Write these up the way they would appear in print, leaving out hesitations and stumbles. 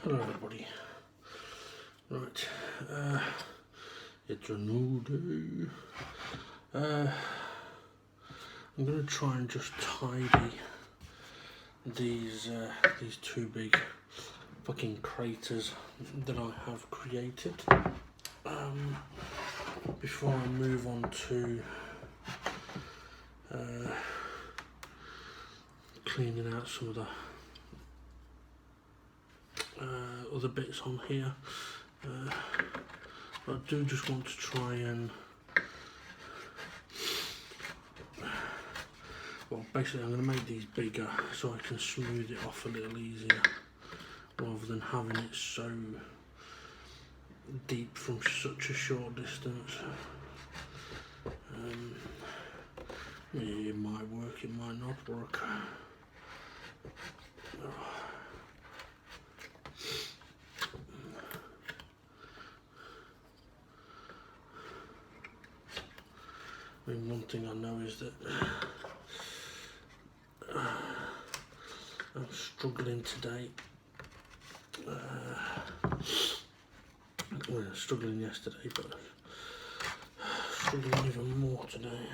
Hello everybody. Right, it's a new day. I'm going to try and just tidy these two big fucking craters that I have created before I move on to cleaning out some of the other bits on here. I do just want to try and, well, basically I'm going to make these bigger so I can smooth it off a little easier rather than having it so deep from such a short distance. It might work, it might not work. I mean, one thing I know is that I'm struggling today. Well, struggling yesterday, but struggling even more today.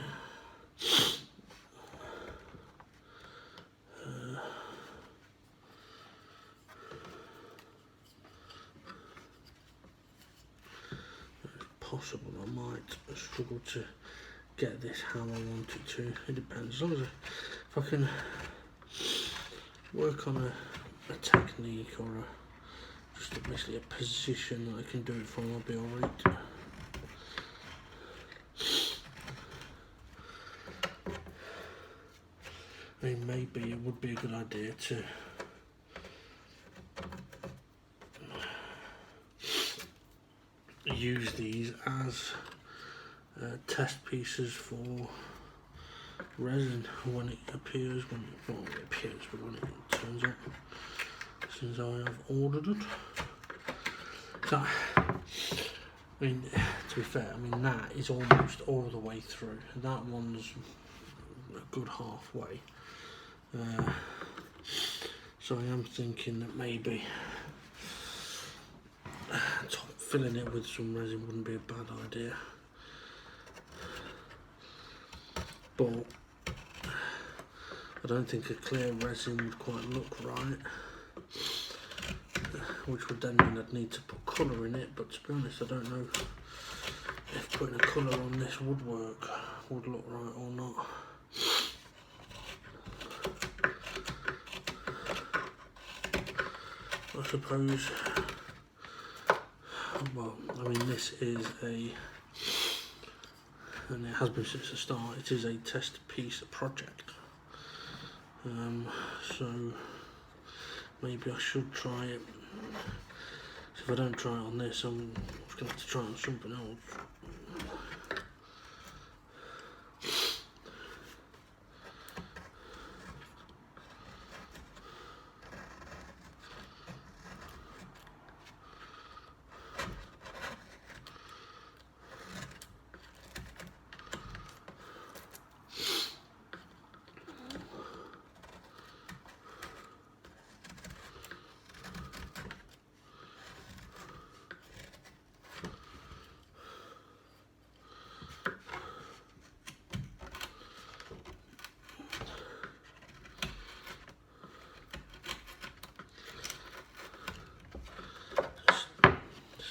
Possible I might struggle to get this how I want it to. It depends. As long as if I can work on a technique or just basically a position that I can do it from, I'll be alright. I mean, maybe it would be a good idea to use these as test pieces for resin when it appears, but when it turns up, since I have ordered it. So, I mean, to be fair, I mean that is almost all the way through. That one's a good halfway. So I am thinking that maybe filling it with some resin wouldn't be a bad idea. But I don't think a clear resin would quite look right, which would then mean I'd need to put colour in it, but to be honest I don't know if putting a colour on this would look right or not. I suppose, well, I mean this is and it has been since the start, it is a test piece project. So maybe I should try it. So if I don't try it on this, I'm just going to have to try it on something else.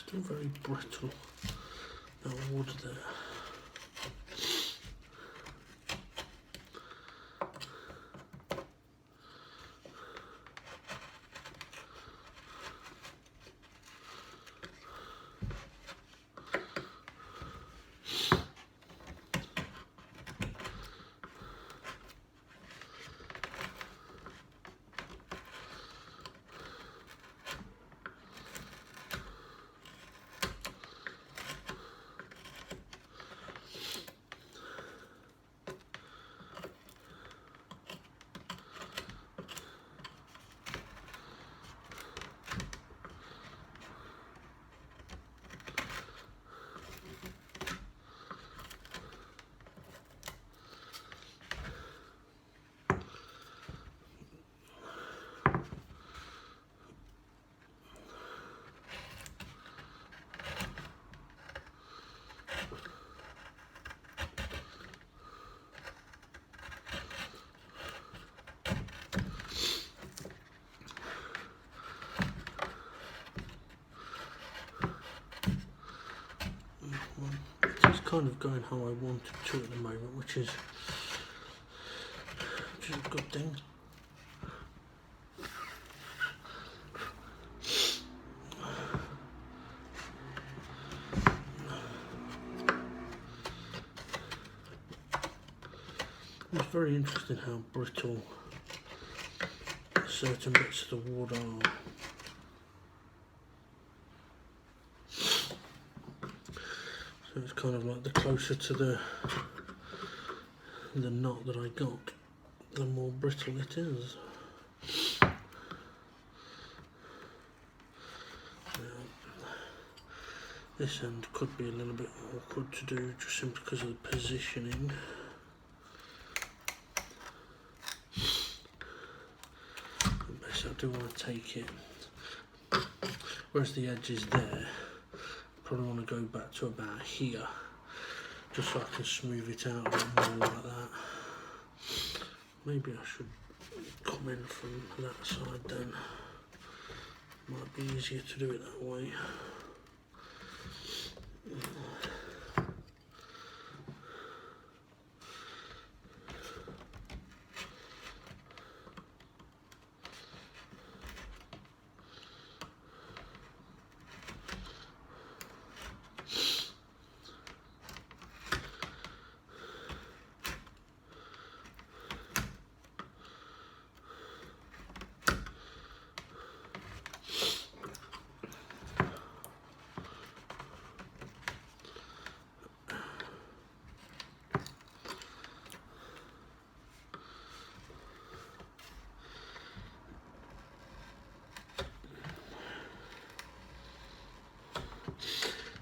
Still very brittle, that wood there. kind of going how I wanted to at the moment, which is a good thing. It's very interesting how brittle certain bits of the wood are. So it's kind of like the closer to the knot that I got, the more brittle it is. Now, this end could be a little bit awkward to do just simply because of the positioning. I do want to take it, whereas the edge is there, probably want to go back to about here, just so I can smooth it out a bit more like that. Maybe I should come in from that side then, might be easier to do it that way.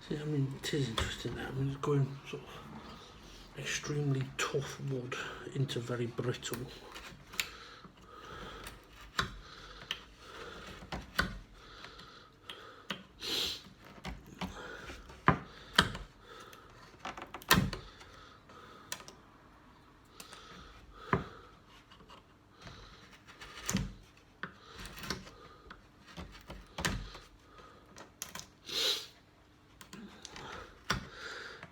See, I mean, it is interesting that, I mean, it's going sort of extremely tough wood into very brittle.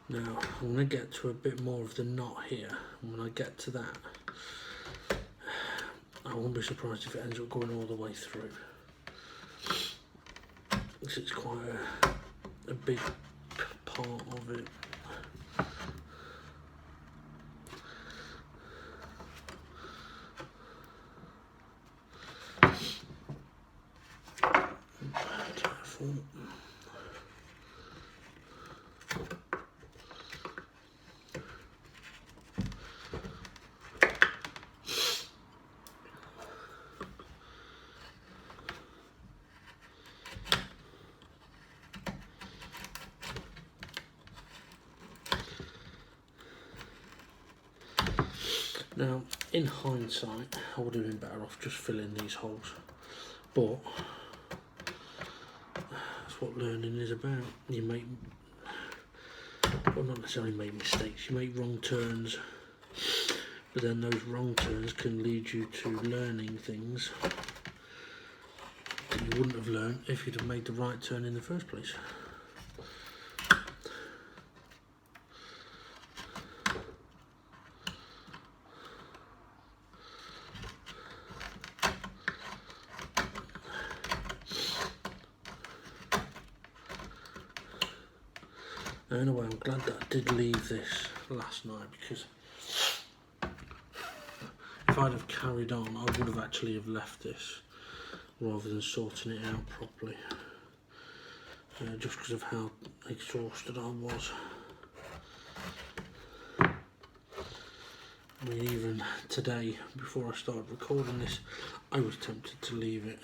Now, I'm going to get to a bit more of the knot here, and when I get to that, I won't be surprised if it ends up going all the way through. Because it's quite a big part of it. Careful. Now, in hindsight, I would have been better off just filling these holes, but that's what learning is about. You make, well, not necessarily make mistakes, you make wrong turns, but then those wrong turns can lead you to learning things that you wouldn't have learned if you'd have made the right turn in the first place. Now, in a way, I'm glad that I did leave this last night, because if I'd have carried on, I would have actually have left this rather than sorting it out properly, just because of how exhausted I was. I mean, even today, before I started recording this, I was tempted to leave it.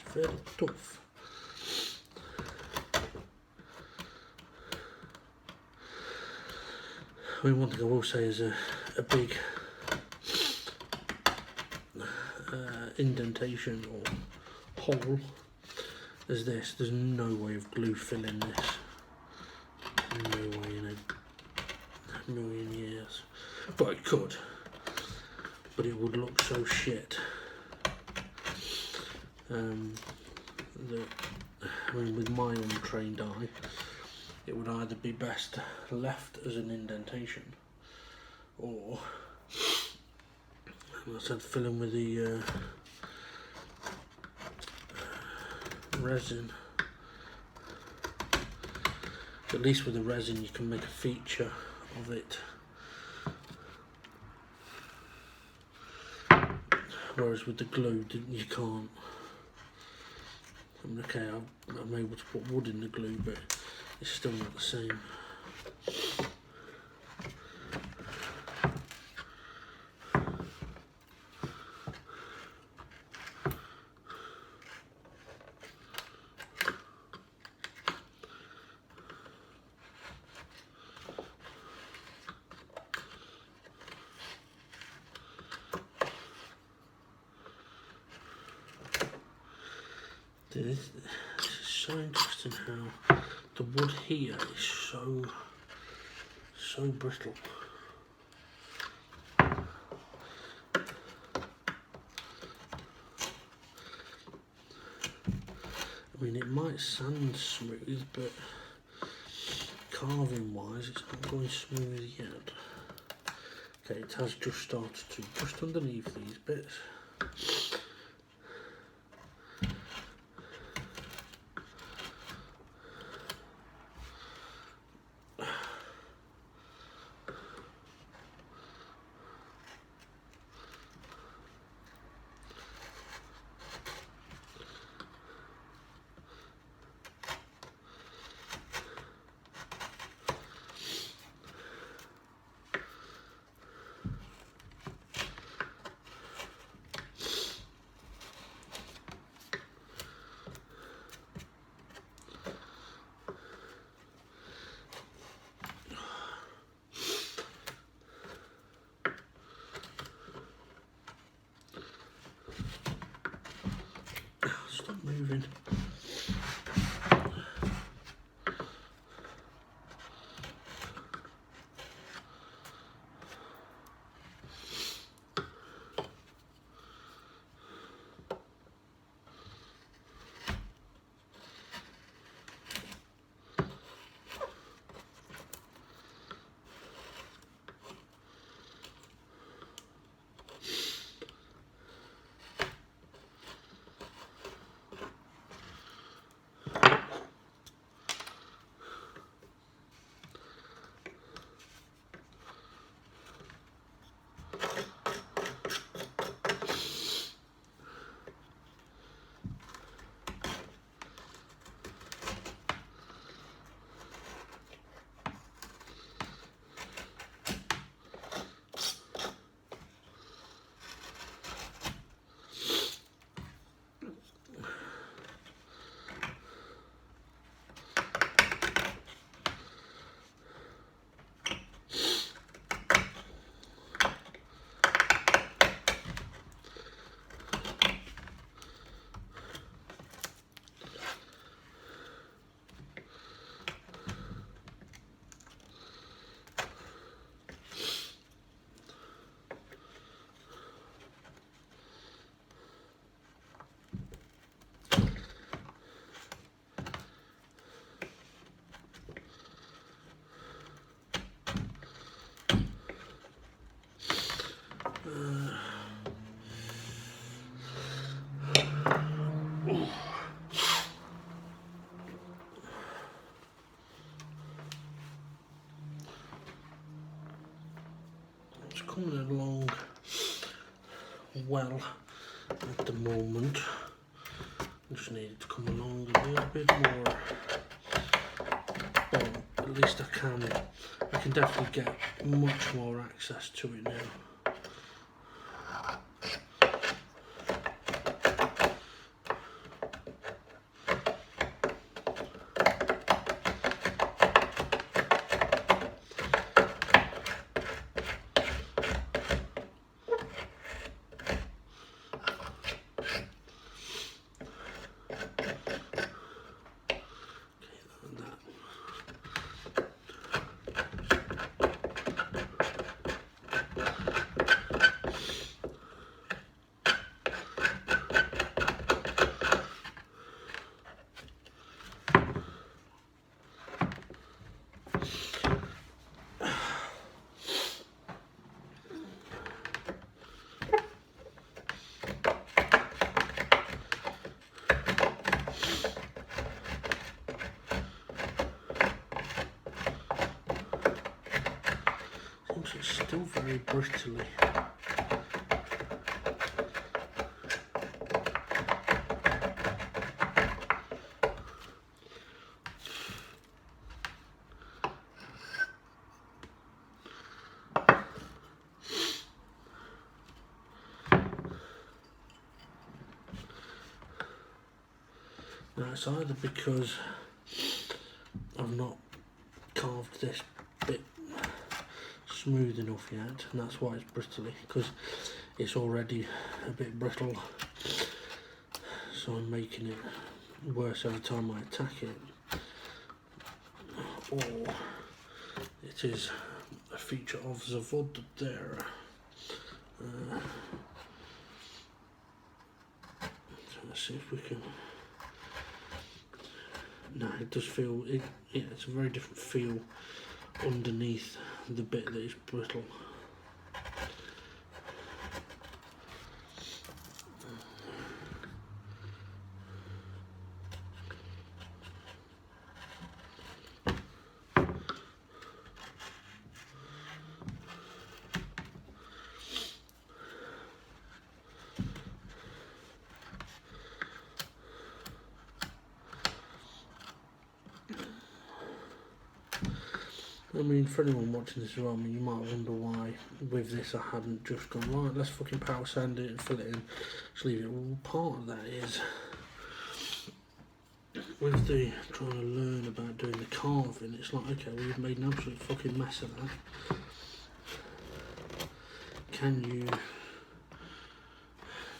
fairly tough. I mean, one thing I will say is a big indentation or hole as this. There's no way of glue filling this. No way in a million years. But it could. But it would look so shit. I mean, with my untrained eye, it would either be best left as an indentation, or, as I said, fill in with the resin. At least with the resin you can make a feature of it, whereas with the glue you can't. I mean, okay, I'm able to put wood in the glue, but it's still not the same. This is so interesting how the wood here is so brittle. I mean, it might sound smooth, but carving wise it's not going smooth yet. Okay, it has just started to, just underneath these bits. Stop moving. It's coming along well at the moment. I just need it to come along a little bit more. Well, at least I can definitely get much more access to it now. very bristly. Now it's either because I've not carved this bit smooth enough yet, and that's why it's bristly, because it's already a bit brittle, so I'm making it worse every time I attack it, or it is a feature of the wood there. So let's see if we can. No, it does feel, yeah, it's a very different feel underneath the bit that is brittle. I mean, for anyone watching this as well, I mean, you might wonder why with this I hadn't just gone, right, let's fucking power sand it and fill it in, just leave it. Well, part of that is, with the trying to learn about doing the carving, it's like, okay, well, you've made an absolute fucking mess of that. Can you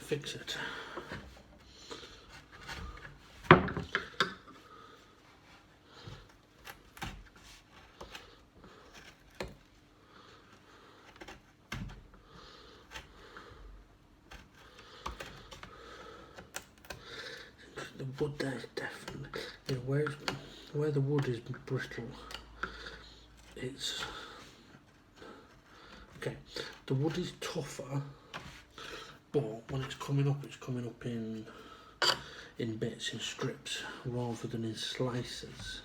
fix it? The wood there is definitely, you know, where the wood is brittle, it's, okay, the wood is tougher, but when it's coming up in bits, in strips, rather than in slices.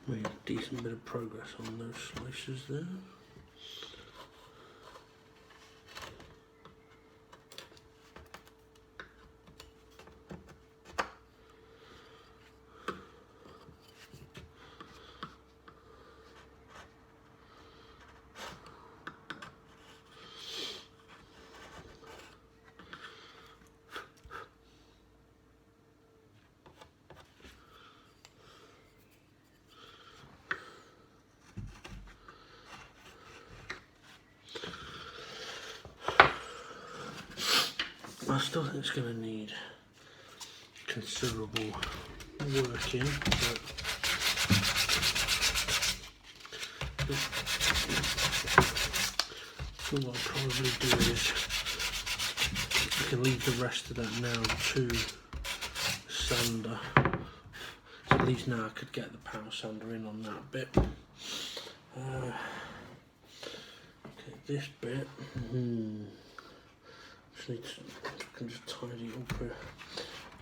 Made a decent bit of progress on those slices there. I still think it's going to need considerable working, but what I'll probably do is I can leave the rest of that now to sander. So at least now I could get the power sander in on that bit. Okay, this bit. Just need to, I can just tidy it up here.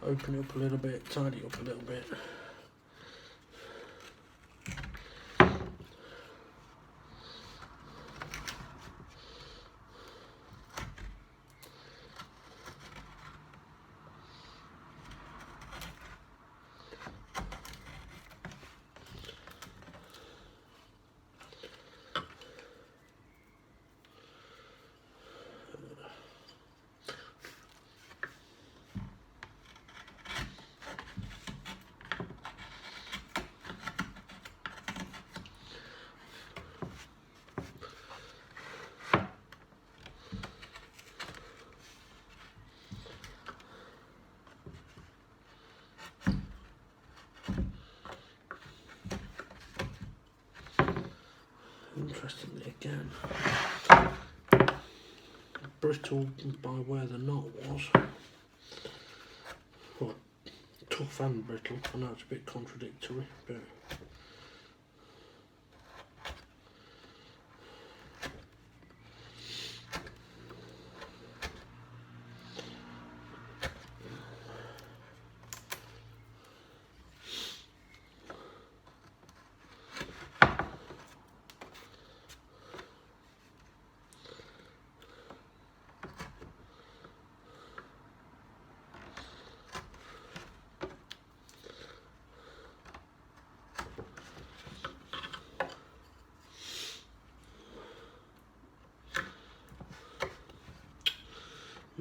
Open it up a little bit, tidy it up a little bit. again. Brittle by where the knot was. Well, tough and brittle. I know it's a bit contradictory, but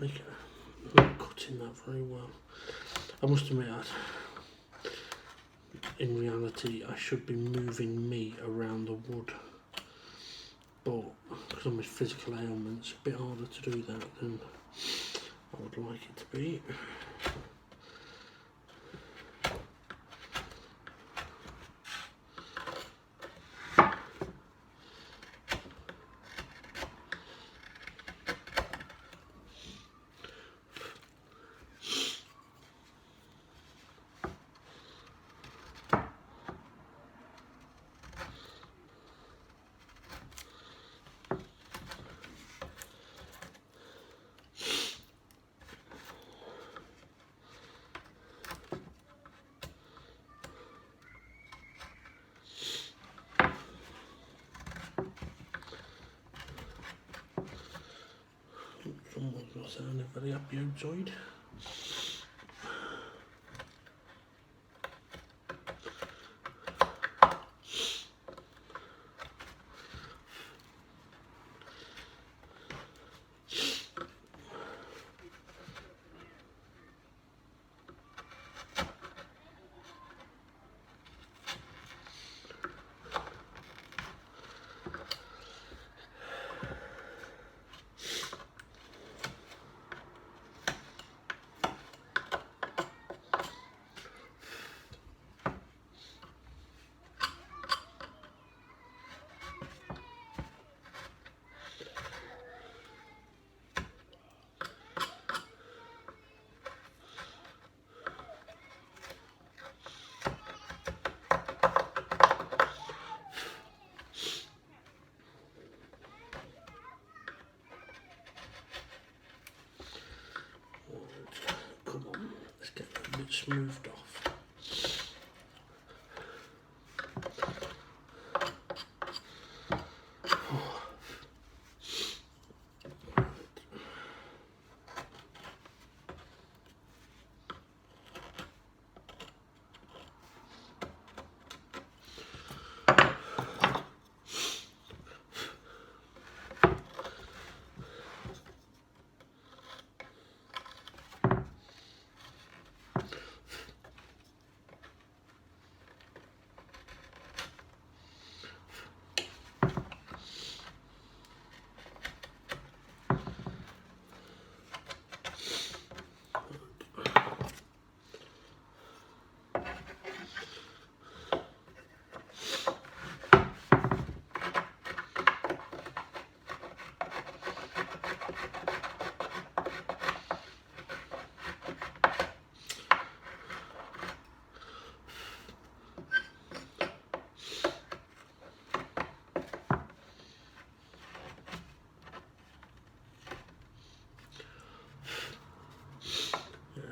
I'm not cutting that very well. I must admit, in reality, I should be moving meat around the wood, but because of my physical ailments, it's a bit harder to do that than I would like it to be. Someone's not sounding very happy outside. Come on, let's get that a bit smoothed off.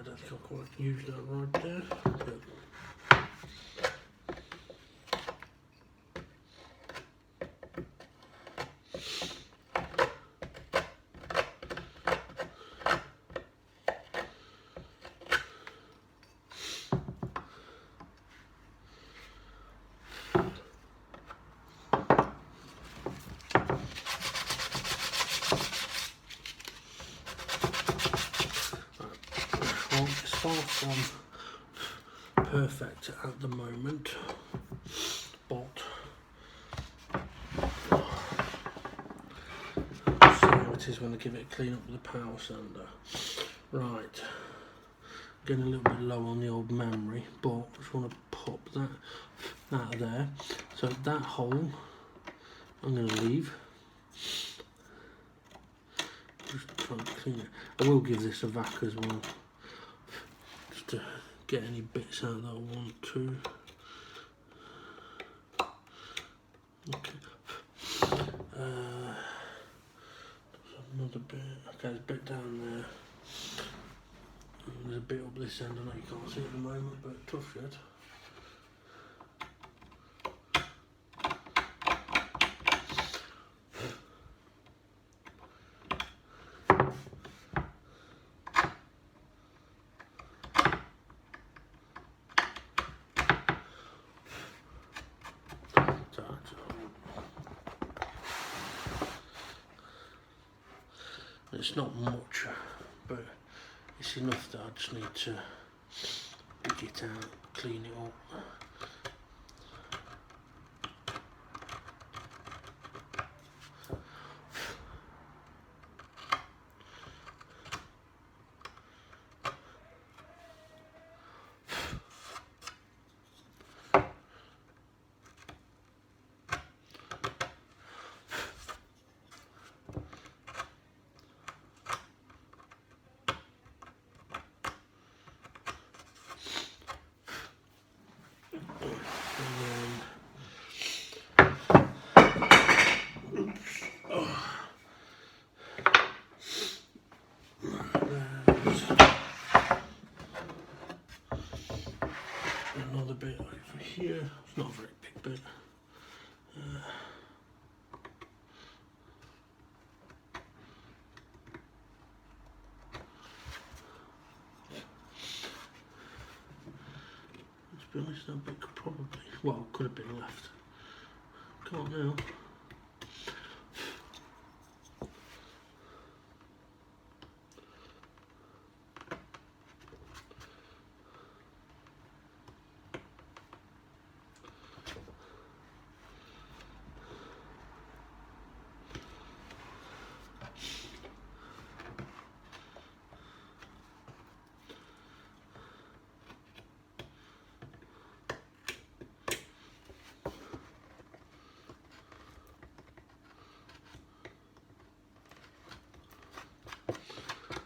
I can't quite use that right there, but well, it's far from perfect at the moment, but so it is when I give it a clean up with a power sander. Right, getting a little bit low on the old memory, but I just want to pop that out of there. So that hole I'm going to leave trying to clean it. I will give this a vac as well, just to get any bits out that I want to. Okay. Another bit. Okay, there's a bit down there. And there's a bit up this end. I know you can't see it at the moment, but tough shit. It's not much, but it's enough that I just need to dig it out, clean it up. Another bit over here. It's not a very big bit. To be honest, that bit could probably, well, could have been left. Can't now.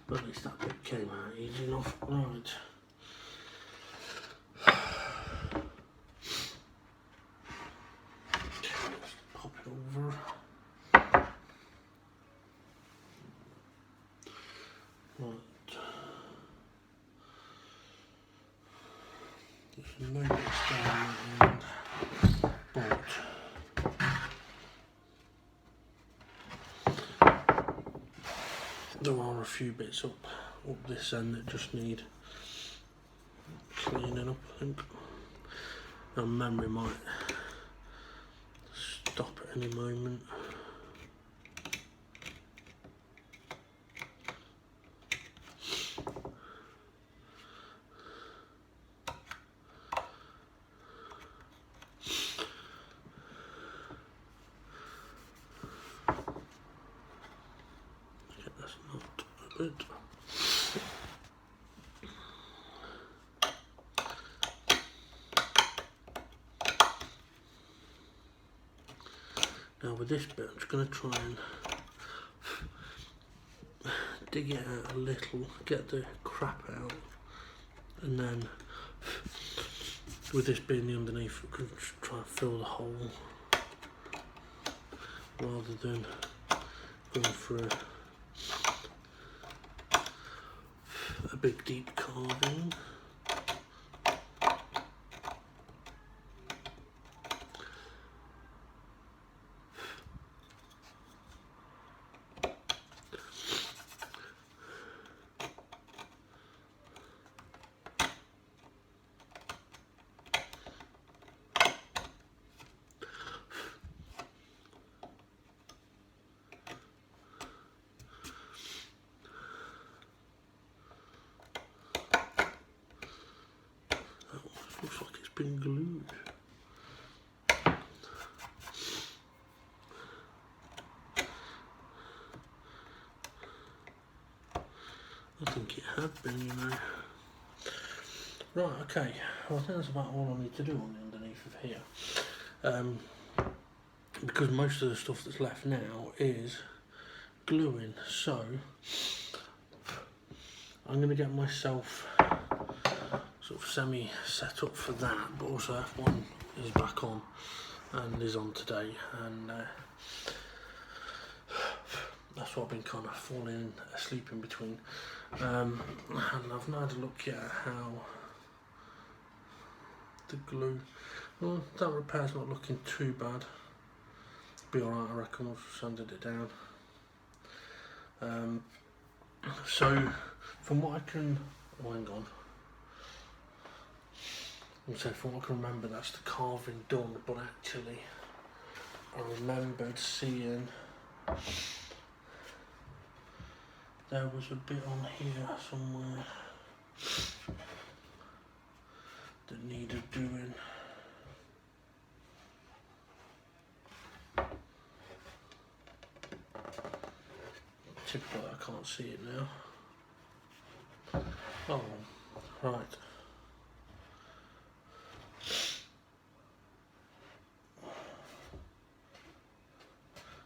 But at least that bit came out easy enough. Right. Just pop it over. Right. There's no bits down and bolt. There are a few bits up this end that just need cleaning up, I think. Now memory might stop at any moment. Okay, that's not good. Now with this bit, I'm just going to try and dig it out a little, get the crap out, and then with this being the underneath, we can just try and fill the hole rather than going for a big deep carving. Looks like it's been glued. I think it had been, you know. Right, okay. Well, I think that's about all I need to do on the underneath of here. Because most of the stuff that's left now is gluing, so I'm going to get myself sort of semi set up for that, but also F1 is back on and is on today, and that's what I've been kind of falling asleep in between, and I've not had a look yet at how the glue, well, that repair's not looking too bad, be alright I reckon once we've sanded it down. So from what I can, oh hang on, so from what I can remember that's the carving done, but actually I remembered seeing there was a bit on here somewhere that needed doing. Typical, I can't see it now. Oh, right.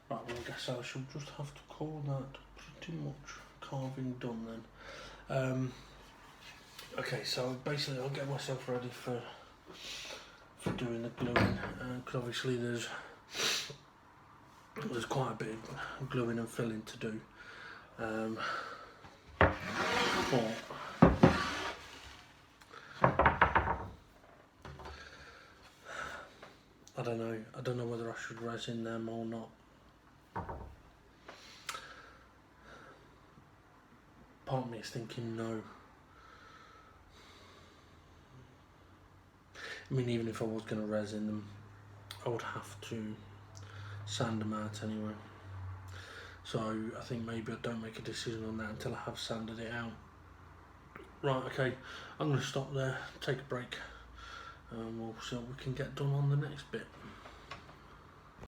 Right, well I guess I shall just have to call that pretty much carving done then. Okay, so basically I'll get myself ready for doing the gluing, because obviously there's quite a bit of gluing and filling to do. But I don't know whether I should resin them or not. Part of me is thinking no. I mean, even if I was going to resin them, I would have to sand them out anyway. So I think maybe I don't make a decision on that until I have sanded it out. Right, okay, I'm going to stop there, take a break, and we'll see what we can get done on the next bit.